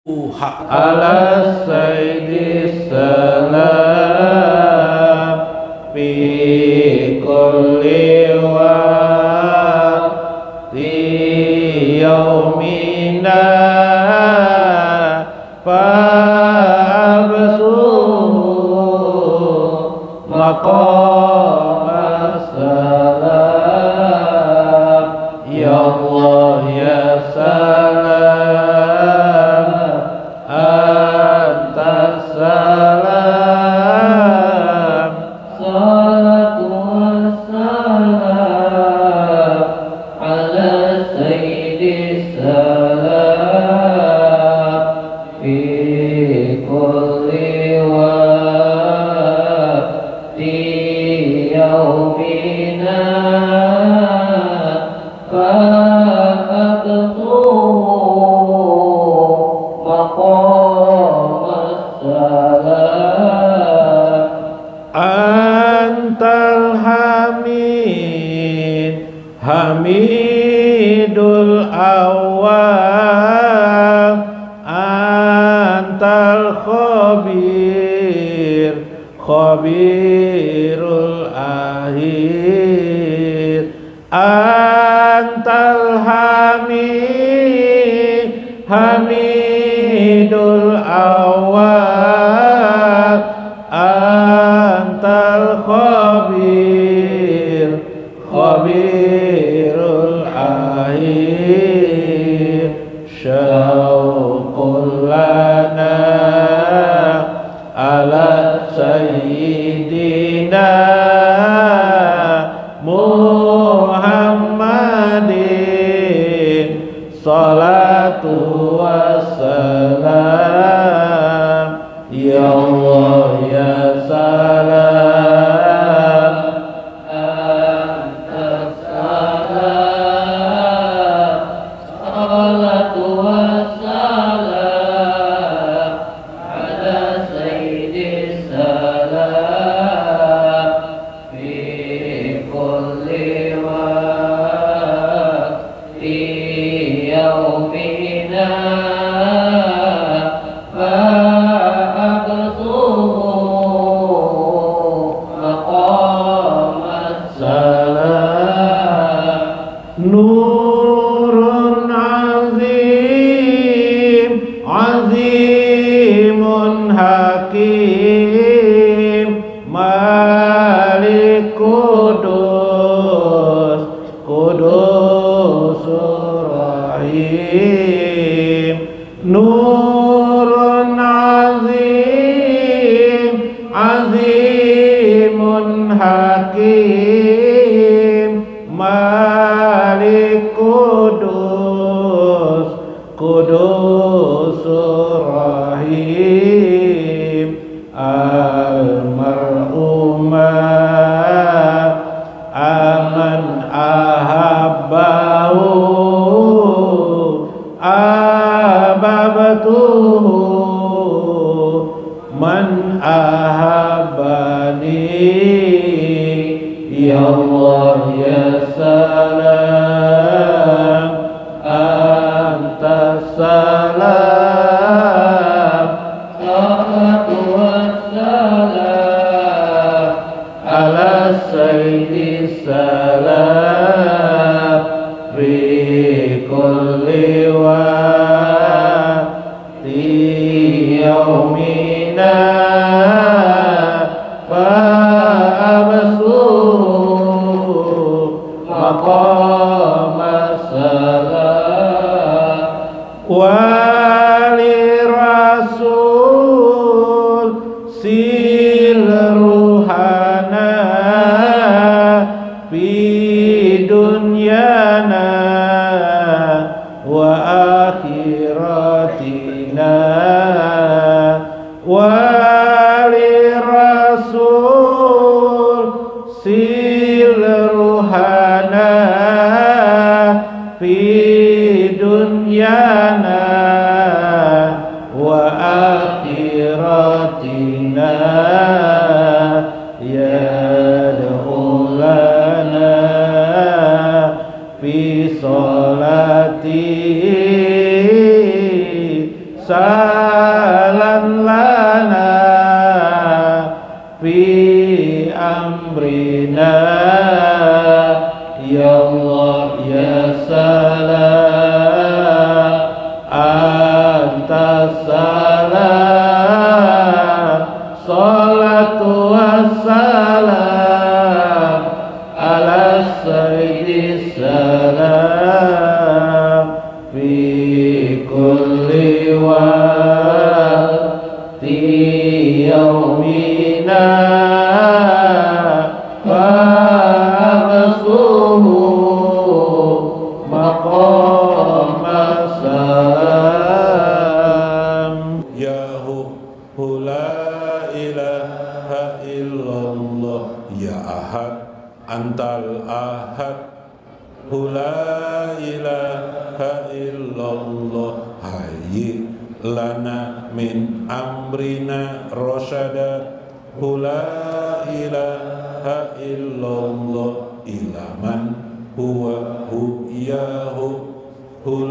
ala sayyidis salam fi kulli waqti yaumina fa'absu maqam as-salam ya Allah ya salam Hamidul awal antal khabir khabirul akhir antal hamidul awal antal khabir khabirul akhir syauqul lana ala sayyidina Muhammadin salatu wassalam ya Allah ya salam Nurun azim, azimun hakim, Malik Kudus, Kudusur Rahim. Nurun azim, azimun hakim, Malik Kudus, Kudusur Rahim. Al-mar'umah aman ahabbahu ababatuhu man ahabbani ya Allah ya salam anta salam salatu wassalam ala sayyidis salam fi kulli waqti yaumina wali rasul sil ruhana fi dunyana wa akhiratina wali rasul sil ruhana fi dunyana wa akhiratina yadkhulana fi salati salan lana fi amrina ya Allah ya salam anta salam salatu wassalam ala sayyidi salam fi kulli waqti yaumina wa absuhu maqam salam yahu la ilaha illallah ya ahad antal ahad la ilaha illallah hayyi lana min amrina rasyada la ilaha illallah ilaman huwa yahu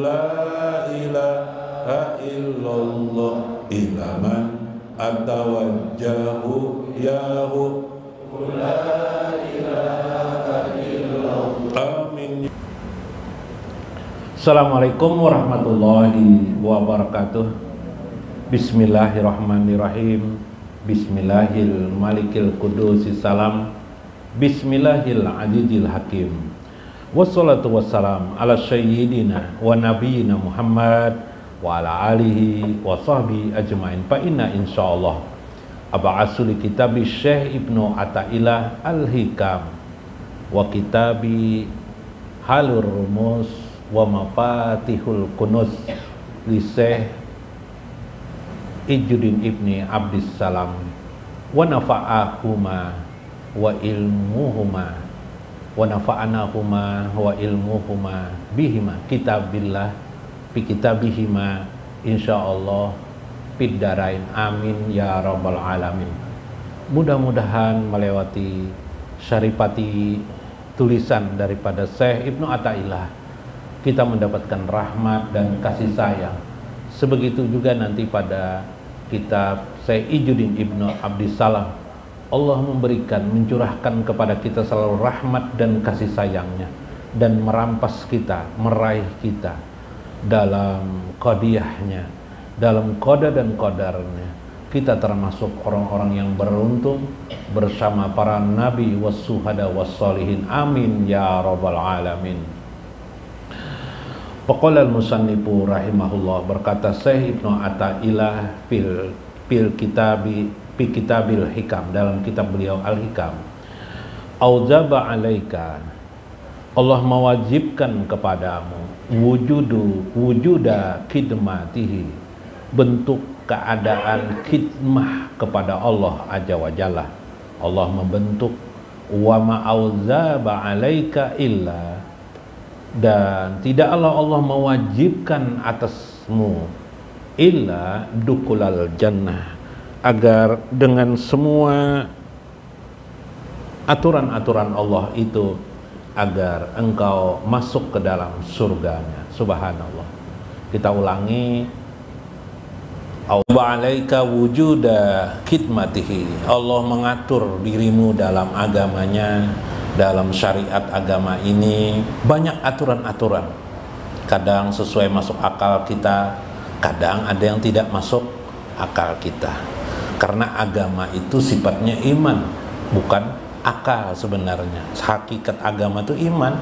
la ilaha illallah ilaman atawajjahu yahu la ilaha illallah amin. Assalamualaikum warahmatullahi wabarakatuh. Bismillahirrahmanirrahim. Bismillahil malikil qudusis salam. Bismillahil azizil hakim. Wassalatu wassalam ala sayyidina wa nabiyyina Muhammad wa ala alihi wa sahbihi ajmain. Fa inna insyaallah aba'asul kitabi Syekh Ibnu Athaillah Al-Hikam wa kitabi Halur Rumus wa Mafatihul Kunuz li Syekh Izzuddin Ibni Abdissalam wa nafa'ahuma wa ilmuhuma wa nafa'anahuma wa ilmuhuma bihima kitabillah fi kitabihima insyaallah fid darain amin ya rabbal alamin. Mudah-mudahan melewati syaripati tulisan daripada Syekh Ibnu Athaillah kita mendapatkan rahmat dan kasih sayang. Sebegitu juga nanti pada kitab Syekh Izzuddin Ibnu Abdissalam Allah memberikan, mencurahkan kepada kita selalu rahmat dan kasih sayangnya dan merampas kita, meraih kita dalam qadiyahnya, dalam qada dan qadarnya. Kita termasuk orang-orang yang beruntung bersama para nabi wassuhada wassalihin amin ya rabbal alamin. Faqala al-musannifu rahimahullah, berkata Syekh Ibnu Athaillah fil kitabil hikam, dalam kitab beliau Al-Hikam, auzaba alaika, Allah mewajibkan kepadamu wujuda khidmatihi, bentuk keadaan khidmah kepada Allah Azza wa Jalla. Allah membentuk wa ma'auzaba alaika illa, dan tidaklah Allah mewajibkan atasmu illa dukulal jannah, agar dengan semua aturan-aturan Allah itu agar engkau masuk ke dalam surganya. Subhanallah. Kita ulangi, Allah alaika wujuda khidmatihi, Allah mengatur dirimu dalam agamanya, dalam syariat agama ini banyak aturan-aturan. Kadang sesuai masuk akal kita, kadang ada yang tidak masuk akal kita. Karena agama itu sifatnya iman, bukan akal sebenarnya. Hakikat agama itu iman.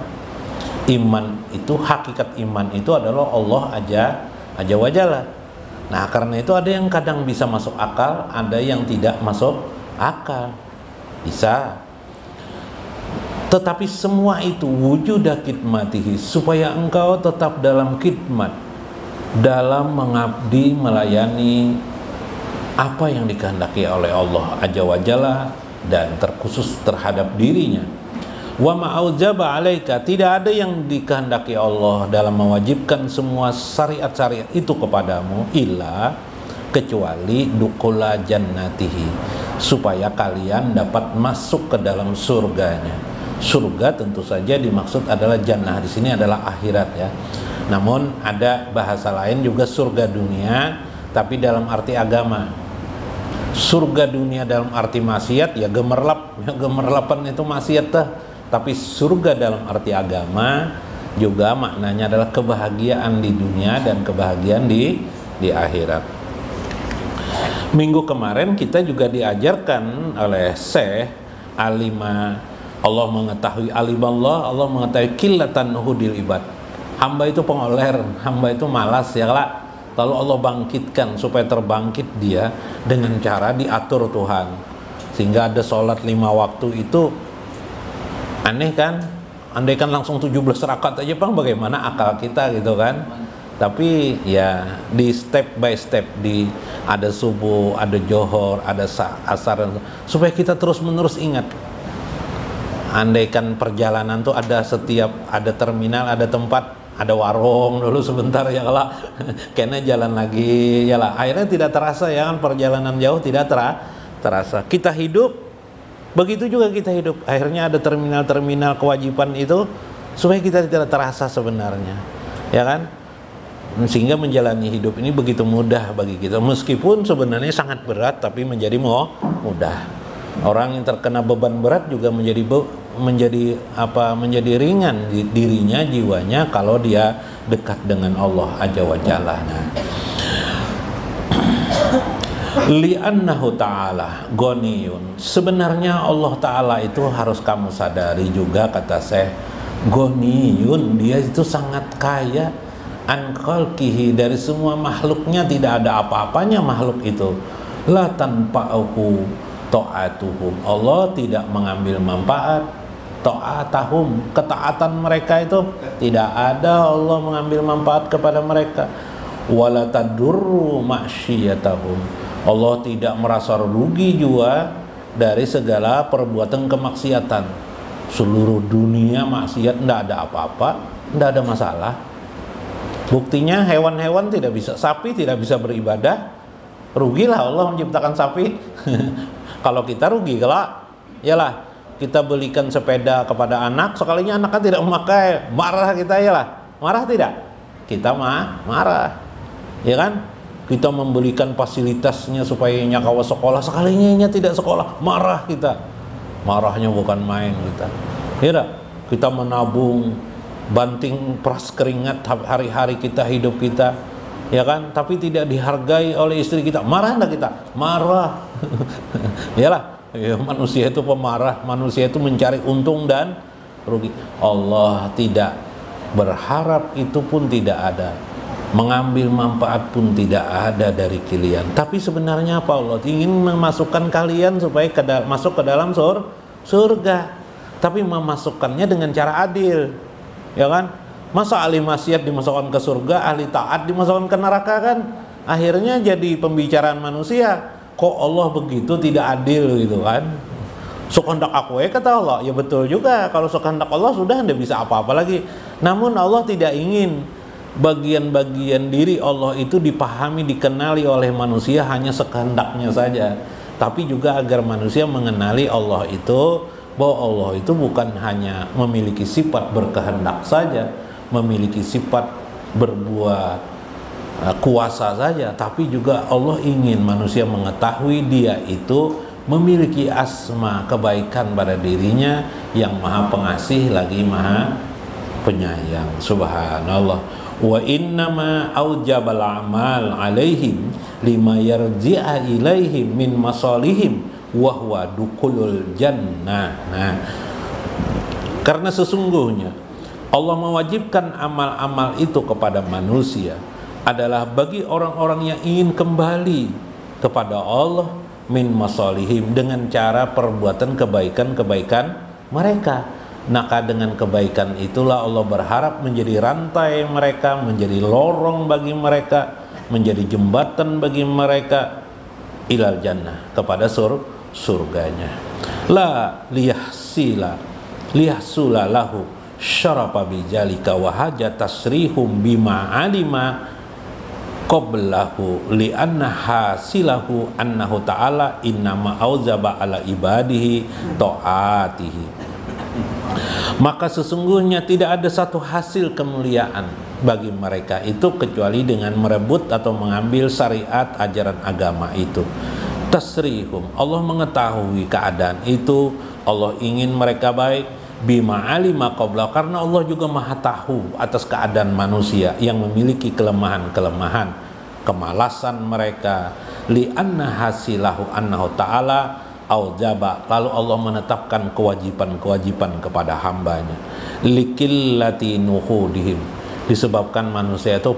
Iman itu, hakikat iman itu adalah Allah Azza wa Jalla. Nah, karena itu ada yang kadang bisa masuk akal, ada yang tidak masuk akal. Bisa. Tetapi semua itu wujuda khidmatihi, supaya engkau tetap dalam khidmat, dalam mengabdi, melayani apa yang dikehendaki oleh Allah Azza wa Jalla dan terkhusus terhadap dirinya. Wa ma'auzaba alaika, tidak ada yang dikehendaki Allah dalam mewajibkan semua syariat-syariat itu kepadamu illa, kecuali dukula jannatihi, supaya kalian dapat masuk ke dalam surganya. Surga tentu saja dimaksud adalah jannah, di sini adalah akhirat ya. Namun ada bahasa lain juga surga dunia, tapi dalam arti agama. Surga dunia dalam arti maksiat ya gemerlap, ya gemerlapan itu maksiat dah. Tapi surga dalam arti agama juga maknanya adalah kebahagiaan di dunia dan kebahagiaan di akhirat. Minggu kemarin kita juga diajarkan oleh Syekh alima Allah mengetahui alimallah, Allah mengetahui qillatan nuhudil ibad. Hamba itu pengoler, hamba itu malas ya lah. Lalu Allah bangkitkan supaya terbangkit dia dengan cara diatur Tuhan. Sehingga ada sholat 5 waktu itu aneh kan? Andaikan langsung 17 rakaat aja Bang, bagaimana akal kita gitu kan? Tapi ya di step by step, ada subuh, ada johor, ada asar, supaya kita terus menerus ingat. Andaikan perjalanan tuh ada terminal, ada tempat, ada warung dulu sebentar ya lah, kayaknya jalan lagi ya lah. Akhirnya tidak terasa ya kan, perjalanan jauh tidak terasa. Kita hidup, begitu juga kita hidup. Akhirnya ada terminal-terminal kewajiban itu supaya kita tidak terasa sebenarnya, ya kan? Sehingga menjalani hidup ini begitu mudah bagi kita, meskipun sebenarnya sangat berat, tapi menjadi mudah. Orang yang terkena beban berat juga menjadi ringan dirinya, jiwanya, kalau dia dekat dengan Allah Azza wa Jalla. Li'annahu ta'ala ghaniyun. Sebenarnya Allah Ta'ala itu harus kamu sadari juga, kata Syekh, ghaniyun, dia itu sangat kaya, an khalqihi, dari semua makhluknya tidak ada apa-apanya makhluk itu. La tanfa'uhu ta'atuhum, Allah tidak mengambil manfaat ta'atahum, ketaatan mereka itu tidak ada Allah mengambil manfaat kepada mereka. Wala tadurru ma'syiyatahum, Allah tidak merasa rugi juga dari segala perbuatan kemaksiatan. Seluruh dunia maksiat, tidak ada apa-apa, tidak ada masalah. Buktinya hewan-hewan tidak bisa, sapi tidak bisa beribadah, rugilah Allah menciptakan sapi. Kalau kita rugi, kalau yalah kita belikan sepeda kepada anak, sekalinya anak kan tidak memakai, marah kita, yalah, marah tidak? Kita marah, ya kan? Kita membelikan fasilitasnya supaya nyakawa sekolah, sekalinya tidak sekolah, marah kita. Marahnya bukan main kita. Ya, kita menabung, banting peras keringat hari-hari kita, hidup kita, ya kan? Tapi tidak dihargai oleh istri kita, marah enggak kita? Marah. Yalah, ya, manusia itu pemarah, manusia itu mencari untung dan rugi. Allah tidak berharap, itu pun tidak ada, mengambil manfaat pun tidak ada dari kalian. Tapi sebenarnya apa? Allah ingin memasukkan kalian supaya masuk ke dalam surga, tapi memasukkannya dengan cara adil, ya kan? Masa ahli maksiat dimasukkan ke surga, ahli taat dimasukkan ke neraka kan? Akhirnya jadi pembicaraan manusia, kok Allah begitu tidak adil gitu kan? Sekehendak aku ya, kata Allah. Ya betul juga, kalau sekehendak Allah sudah tidak bisa apa-apa lagi. Namun Allah tidak ingin bagian-bagian diri Allah itu dipahami, dikenali oleh manusia hanya sekehendaknya saja, tapi juga agar manusia mengenali Allah itu, bahwa Allah itu bukan hanya memiliki sifat berkehendak saja, memiliki sifat berbuat kuasa saja, tapi juga Allah ingin manusia mengetahui dia itu memiliki asma kebaikan pada dirinya, yang maha pengasih lagi maha penyayang. Subhanallah. Wa innama aujabal amal alaihim lima yarji'a ilaihim min masalihim wa huwa dukulul jannah. Nah, karena sesungguhnya Allah mewajibkan amal-amal itu kepada manusia adalah bagi orang-orang yang ingin kembali kepada Allah, min masalihim, dengan cara perbuatan kebaikan-kebaikan mereka. Maka dengan kebaikan itulah Allah berharap menjadi rantai mereka, menjadi lorong bagi mereka, menjadi jembatan bagi mereka ilal jannah, kepada surganya. La liyahsula lahu syarafa bijalika wa hajat tasrihum bima alima qablahu li'anna hasilahu annahu ta'ala innama auzaba ala ibadihi ta'atihi. Maka sesungguhnya tidak ada satu hasil kemuliaan bagi mereka itu kecuali dengan merebut atau mengambil syariat ajaran agama itu. Tasrihum, Allah mengetahui keadaan itu, Allah ingin mereka baik. Bima alima qabla, karena Allah juga maha tahu atas keadaan manusia yang memiliki kelemahan-kelemahan, kemalasan mereka. Li anna hasilahu annahu ta'ala aujaba, lalu Allah menetapkan kewajiban-kewajiban kepada hambanya. Likillati nuhudihim, disebabkan manusia itu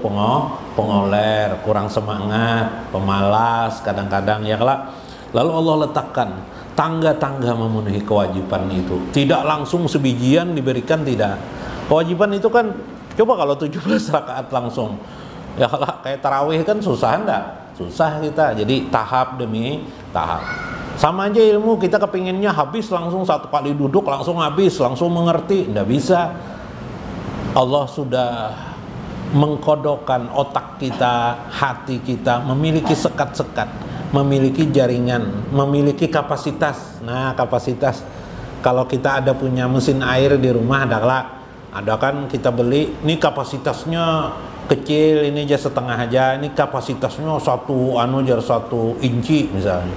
pengoler, kurang semangat, pemalas kadang-kadang ya kelak. Lalu Allah letakkan tangga-tangga memenuhi kewajiban itu. Tidak langsung sebijian diberikan, tidak. Kewajiban itu kan, coba kalau 17 rakaat langsung, ya kayak tarawih kan susah enggak? Susah kita. Jadi tahap demi tahap. Sama aja ilmu, kita kepinginnya habis langsung, satu kali duduk langsung habis, langsung mengerti, enggak bisa. Allah sudah mengkodokkan otak kita, hati kita memiliki sekat-sekat, memiliki jaringan, memiliki kapasitas. Nah, kapasitas, kalau kita ada punya mesin air di rumah, ada kan kita beli, ini kapasitasnya kecil, ini aja setengah aja, ini kapasitasnya 1 inci misalnya,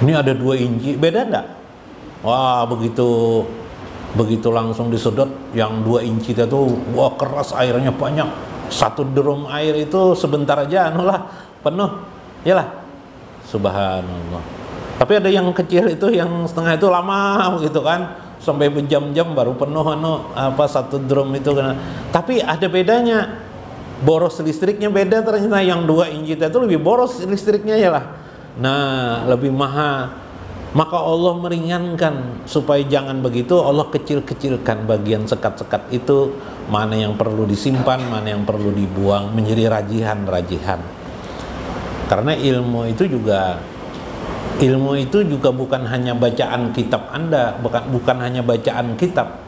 ini ada 2 inci, beda enggak? Wah, begitu langsung disedot yang 2 inci itu, wah keras, airnya banyak. 1 drum air itu sebentar aja penuh, yalah. Subhanallah. Tapi ada yang kecil itu, yang setengah itu lama gitu kan, sampai berjam-jam baru penuh 1 drum itu kan. Tapi ada bedanya, boros listriknya beda ternyata. Yang 2 inci itu lebih boros listriknya ya lah. Nah, lebih mahal. Maka Allah meringankan supaya jangan begitu. Allah kecil-kecilkan bagian sekat-sekat itu, mana yang perlu disimpan, mana yang perlu dibuang, menjadi rajihan-rajihan. Karena ilmu itu juga bukan hanya bacaan kitab Anda, bukan hanya bacaan kitab,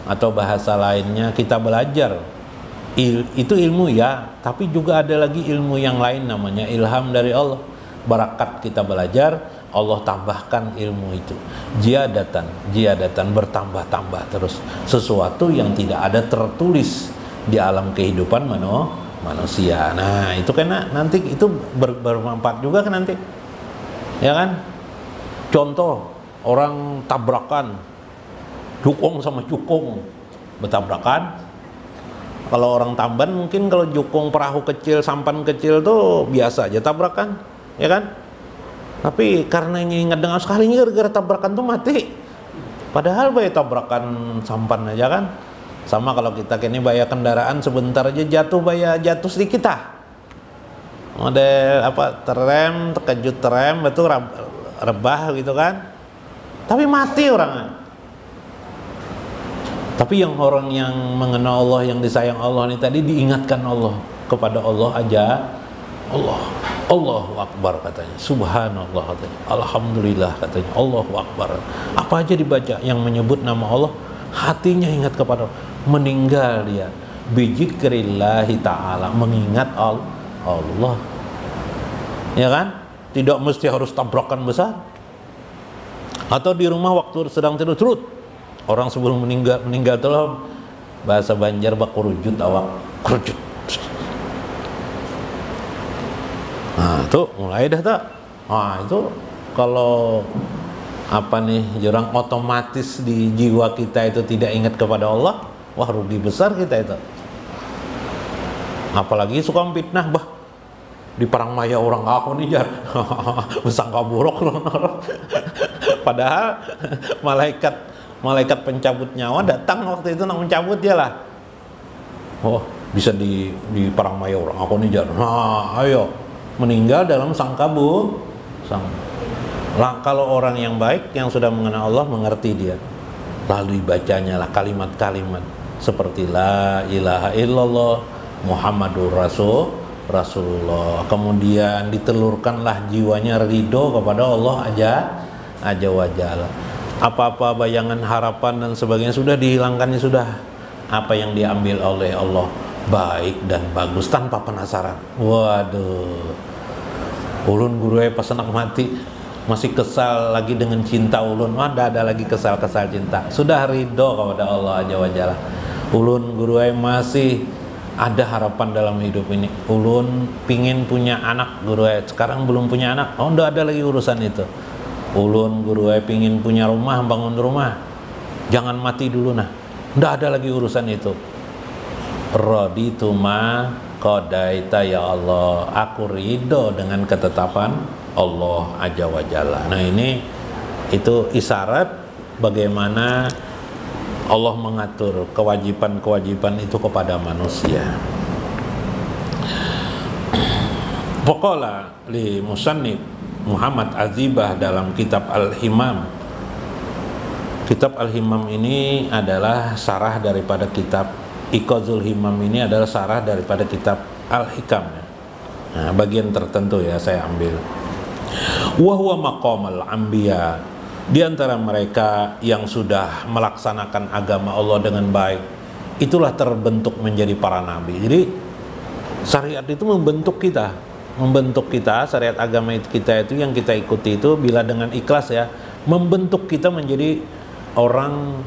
atau bahasa lainnya kita belajar. Itu ilmu ya, tapi juga ada lagi ilmu yang lain namanya ilham dari Allah. Barakat kita belajar, Allah tambahkan ilmu itu, jiyadatan, bertambah-tambah terus, sesuatu yang tidak ada tertulis di alam kehidupan manusia. Nah, itu karena nanti itu bermanfaat juga kan nanti, ya kan? Contoh, orang tabrakan jukung sama jukung, bertabrakan. Kalau orang Tamban mungkin kalau jukung perahu kecil, sampan kecil tuh biasa aja tabrakan, ya kan? Tapi karena ingat dengan sekalinya gara-gara tabrakan tuh mati. Padahal bayar tabrakan sampan aja kan. Sama kalau kita kini bayar kendaraan sebentar aja jatuh sedikit model terkejut terem betul, rebah gitu kan. Tapi mati orangnya. Tapi orang yang mengenal Allah, yang disayang Allah ini tadi, diingatkan Allah, kepada Allah aja. Allahu Akbar katanya, Subhanallah katanya, Alhamdulillah katanya, Allahu Akbar. Apa aja dibaca yang menyebut nama Allah, hatinya ingat kepada Allah. Meninggal dia bizikrillahi ta'ala, mengingat Allah, ya kan? Tidak mesti harus tabrakan besar. Atau di rumah waktu sedang tidur, orang sebelum meninggal tuh, bahasa Banjar bak kurujut awak, kurujut. Nah, itu mulai dah tak. Nah, itu kalau jurang otomatis di jiwa kita itu tidak ingat kepada Allah, wah rugi besar kita itu. Apalagi suka fitnah, di perang maya orang aku nih jar, bersangka buruk loh. Padahal malaikat pencabut nyawa datang waktu itu nak mencabut dia lah. Oh, bisa di perang maya orang aku nih jar. Nah, ayo. Meninggal dalam kalau orang yang baik, yang sudah mengenal Allah, mengerti dia, lalu dibacanya lah kalimat-kalimat seperti la ilaha illallah Muhammadur Rasulullah. Kemudian ditelurkanlah jiwanya ridho kepada Allah aja wajalla. Apa-apa bayangan, harapan dan sebagainya sudah dihilangkannya, sudah apa yang diambil oleh Allah baik dan bagus tanpa penasaran. Waduh, ulun guru pas anak mati masih kesal lagi dengan cinta ulun, ada lagi kesal cinta, sudah ridho kepada Allah aja wajalla. Ulun guru masih ada harapan dalam hidup ini. Ulun pingin punya anak guru, sekarang belum punya anak, oh ndak ada lagi urusan itu. Ulun guru pingin punya rumah, bangun rumah, jangan mati dulu nah, ndak ada lagi urusan itu. Raditu ma qadaita ya Allah, aku ridho dengan ketetapan Allah Azza wa Jalla. Nah ini itu isyarat bagaimana Allah mengatur kewajiban-kewajiban itu kepada manusia. Faqala li musannif Muhammad Azibah dalam kitab Al-Himam. Kitab Al-Himam ini adalah sarah daripada kitab Iqazul Himam, ini adalah sarah daripada kitab Al-Hikam. Nah, bagian tertentu ya saya ambil. Wa huwa maqamal anbiya, di antara mereka yang sudah melaksanakan agama Allah dengan baik, itulah terbentuk menjadi para nabi. Jadi syariat itu membentuk kita, syariat agama kita itu yang kita ikuti itu bila dengan ikhlas ya, membentuk kita menjadi orang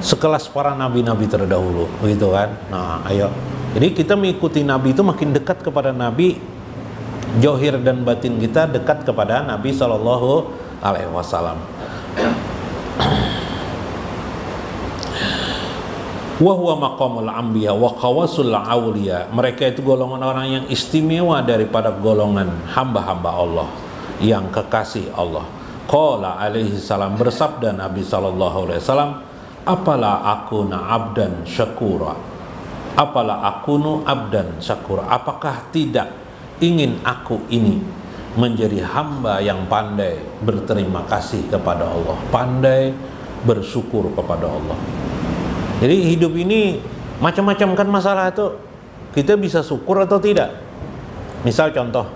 sekelas para nabi-nabi terdahulu, begitu kan? Nah, ayo. Jadi kita mengikuti nabi itu makin dekat kepada nabi, johir dan batin kita dekat kepada Nabi Sallallahu Alaihi Wasallam. Wa huwa maqamul anbiya wa qawasul auliya, mereka itu golongan orang yang istimewa daripada golongan hamba-hamba Allah yang kekasih Allah. Qala alaihi salam, bersabda Nabi Sallallahu Alaihi Wasallam, apalah akuna abdan syakura, apalah akunu abdan syakura, apakah tidak ingin aku ini menjadi hamba yang pandai berterima kasih kepada Allah, pandai bersyukur kepada Allah. Jadi hidup ini macam-macam kan masalah itu, kita bisa syukur atau tidak. Misal contoh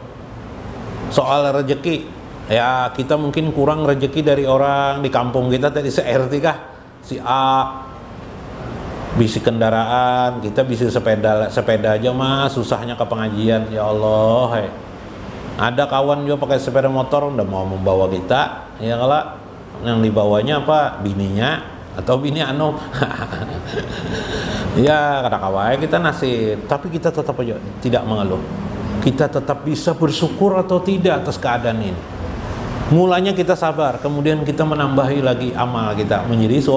soal rezeki, ya kita mungkin kurang rezeki dari orang di kampung kita tadi se-RT kah, si A bisi kendaraan, kita bisi sepeda aja mas, susahnya ke pengajian. Ya Allah, ada kawan juga pakai sepeda motor udah mau membawa kita, ya kalau yang dibawanya apa, bininya atau bini anu ya kata kawai kita nasib, tapi kita tetap aja tidak mengeluh, kita tetap bisa bersyukur atau tidak atas keadaan ini. Mulanya kita sabar, kemudian kita menambahi lagi amal kita menjadi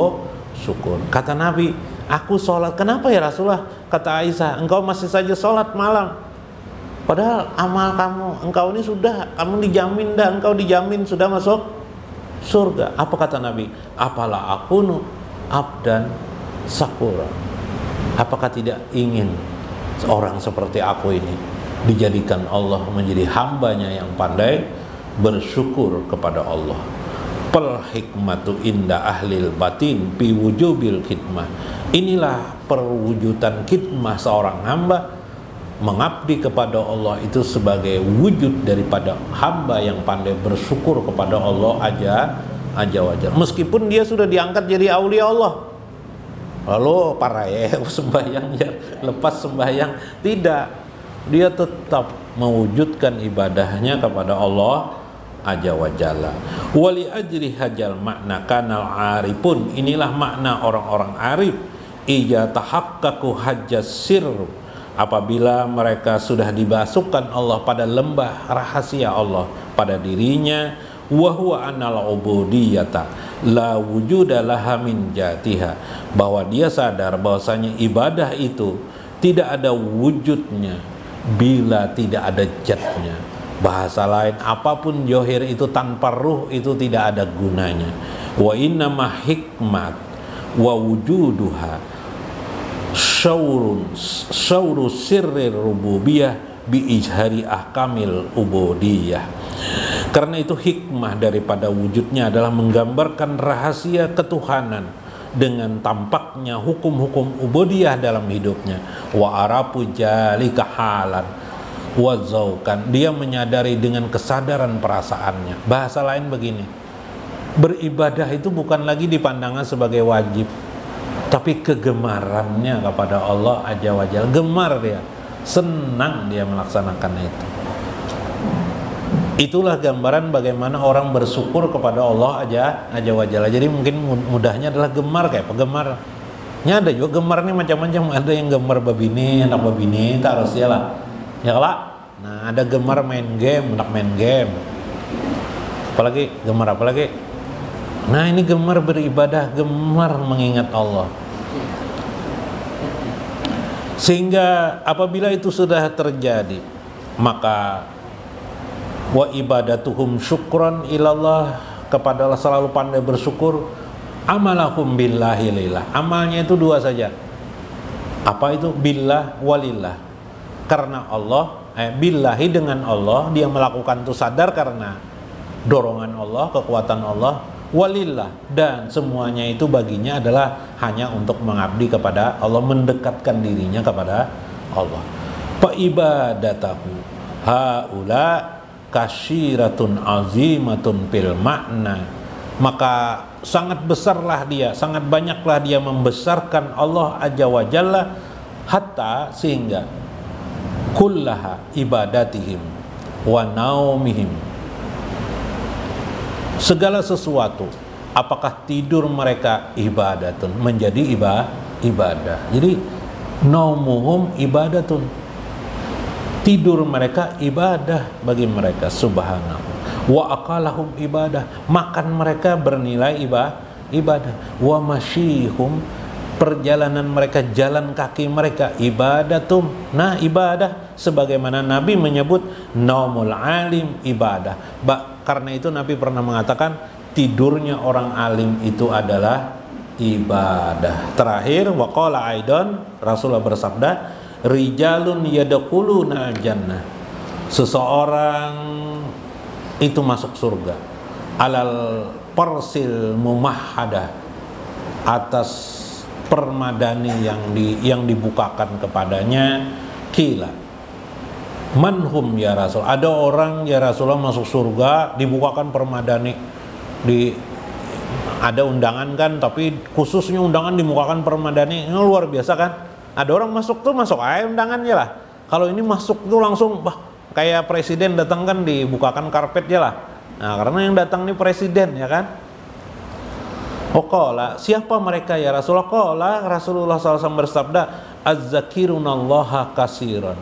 syukur. Kata Nabi, aku sholat, kenapa ya Rasulullah? Kata Aisyah, engkau masih saja sholat malam, padahal amal kamu, engkau ini sudah, kamu dijamin dah, engkau dijamin sudah masuk surga. Apa kata Nabi? Apalah akunu abdan sakura, apakah tidak ingin seorang seperti aku ini dijadikan Allah menjadi hambanya yang pandai bersyukur kepada Allah. Pel hikmatu inda ahlil batin pi wujubil khidmah, inilah perwujudan khidmah seorang hamba mengabdi kepada Allah itu sebagai wujud daripada hamba yang pandai bersyukur kepada Allah aja wajar. Meskipun dia sudah diangkat jadi aulia Allah, lalu para sembahyang ya lepas sembahyang, tidak, dia tetap mewujudkan ibadahnya kepada Allah Azza wa Jalla. Wali ajri hajal makna kanal arifun, inilah makna orang-orang arif, ija tahaqqaqu hajjas sirr, apabila mereka sudah dibasuhkan Allah pada lembah rahasia Allah pada dirinya, wa huwa anal ubudiyata la wujuda laha min jatiha, bahwa dia sadar bahwasanya ibadah itu tidak ada wujudnya bila tidak ada jatnya. Bahasa lain, apapun johir itu tanpa ruh itu tidak ada gunanya. Wa innama hikmat wa wujuduha syauru sirri rububiyah bi ijhari ahkamil ubudiyah. Karena itu hikmah daripada wujudnya adalah menggambarkan rahasia ketuhanan dengan tampaknya hukum-hukum ubudiyah dalam hidupnya. Wa arafu jalika halan wazaukan, dia menyadari dengan kesadaran perasaannya. Bahasa lain begini, beribadah itu bukan lagi dipandangkan sebagai wajib, tapi kegemarannya kepada Allah Azza wa Jalla, gemar dia, senang dia melaksanakan itu. Itulah gambaran bagaimana orang bersyukur kepada Allah Azza wa Jalla. Jadi mungkin mudahnya adalah gemar, kayak penggemar. Nya ada juga gemar nih macam-macam, ada yang gemar babini, anak babini, tak harus ya lah. Ya lah. Nah, ada gemar main game, anak main game. Apalagi gemar apalagi? Nah, ini gemar beribadah, gemar mengingat Allah. Sehingga apabila itu sudah terjadi, maka wa ibadatuhum syukran ilallah, kepada Allah selalu pandai bersyukur. Amalahum billahi lillah, amalnya itu dua saja. Apa itu? Billah walillah, karena Allah, billahi dengan Allah, dia melakukan itu sadar karena dorongan Allah, kekuatan Allah. Walillah, dan semuanya itu baginya adalah hanya untuk mengabdi kepada Allah, mendekatkan dirinya kepada Allah. Fa ibadatahu haula kasyiratun azimatun fil makna, maka sangat besarlah dia, sangat banyaklah dia membesarkan Allah Azza wa Jalla, hatta sehingga kullaha ibadatihim wa naumihim, segala sesuatu, apakah tidur mereka ibadatun, menjadi ibadah. Jadi naumuhum ibadatun, tidur mereka ibadah bagi mereka, subhanahu. Wa akalahum ibadah, makan mereka bernilai ibadah. Wa masyihum, perjalanan mereka, jalan kaki mereka ibadatum, nah ibadah. Sebagaimana Nabi menyebut naumul alim ibadah. Karena itu Nabi pernah mengatakan tidurnya orang alim itu adalah ibadah. Terakhir waqala aidan, Rasulullah bersabda, rijalun yadkhuluna jannah, seseorang itu masuk surga alal parsil mumahhadah, atas permadani yang dibukakan kepadanya. Kila manhum ya Rasul, ada orang ya Rasulullah masuk surga dibukakan permadani, ada undangan kan, tapi khususnya undangan dibukakan permadani, ini luar biasa kan. Ada orang masuk tuh masuk aja undangannya lah. Kalau ini masuk tuh langsung kayak presiden datang kan dibukakan karpetnya lah. Nah, karena yang datang nih presiden ya kan. Qala, siapa mereka ya Rasulullah? Qala, Rasulullah SAW bersabda, az-zakirunallaha katsiran.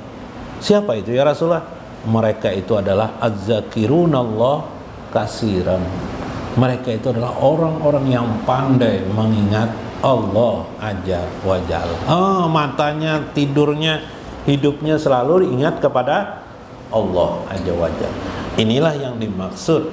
Siapa itu ya Rasulullah? Mereka itu adalah az-zakirunallah katsiran. Mereka itu adalah orang-orang yang pandai mengingat Allah Azza wa Jalla. Matanya, tidurnya, hidupnya selalu ingat kepada Allah Azza wa Jalla. Inilah yang dimaksud.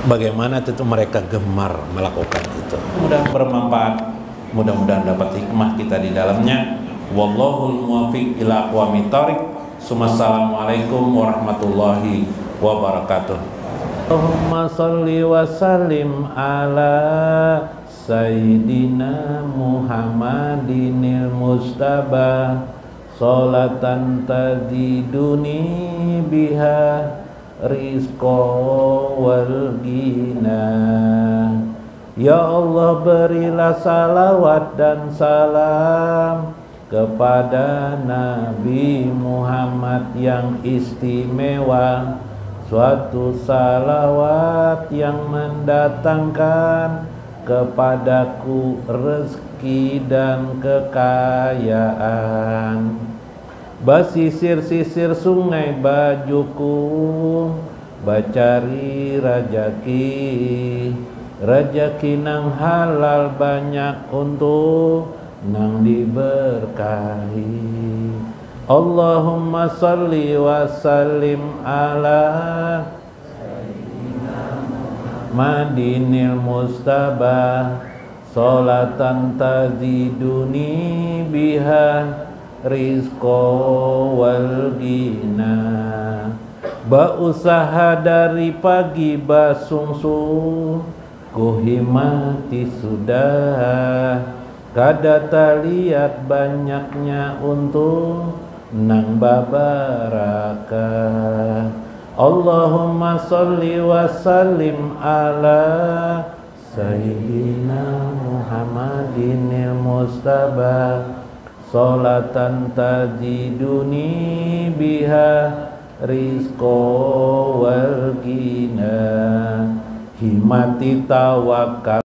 Bagaimana itu mereka gemar melakukan itu. Mudah bermanfaat, mudah-mudahan dapat hikmah kita di dalamnya. Wallahul muwaffiq ila aqwamit thoriq. Assalamualaikum warahmatullahi wabarakatuh. Allahumma shalli wa sallim ala Sayyidina Muhammadinil Mustafa, sholatan taziduni biha rizqa wal ghina. Ya Allah, berilah salawat dan salam kepada Nabi Muhammad yang istimewa, suatu salawat yang mendatangkan kepadaku rezeki dan kekayaan. Basisir-sisir sungai bajuku, bacari rajaki nang halal banyak untuk nang diberkahi. Allahumma salli wa sallim ala Madinil Mustafa, sholatan taziduni biha rizqa wal ghina. Bausaha dari pagi basungsung, kuhimati sudah, kadata lihat banyaknya untung nang babarakah. Allahumma sholli wa sallim ala Sayyidina Muhammadinil Mustafa, sholatan taziduni biha rizqa wal ghina. Himati tawakal